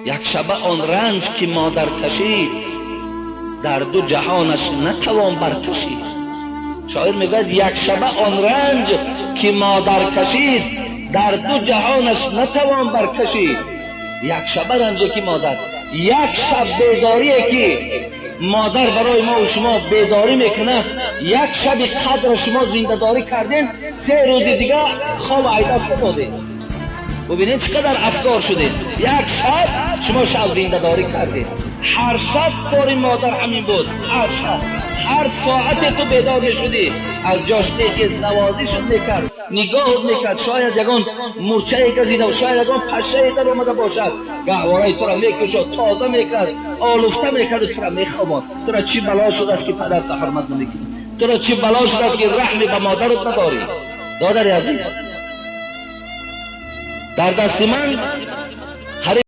یک شبه آن رنج که مادر کشید در دو جهانش نتوان برکشید. شاعر میگه یک شبه آن رنج که مادر کشید در دو جهانش نتوان برکشید. یک شبه رنجی که مادر، یک شب بیداری که مادر برای ما و شما بیداری میکنه، یک شب قدر شما زنده داری کردین، 3 روز دیگه خواب عیدت دادین. ببینید چقدر افکار شدید. یک شب شما شب زنده داری کردید. هر شب کار مادر همین بود. هر شب هر ساعت تو بیدار میشدی، از جاش که نوازشت میکرد، نگاه میکرد، شاید یگان مرچه گزیده و شاید یگان پشه در اومده باشد، گهوارای تو را میکشد، تازه میکرد، آلوفته میکرد و تو را میخواباند. تو را چی بلا شده است که پدرت حرمت نمیکنی؟ تو را چی بلا شده است که رحمی به مادرت نداری؟ دادر عزیز، در دست من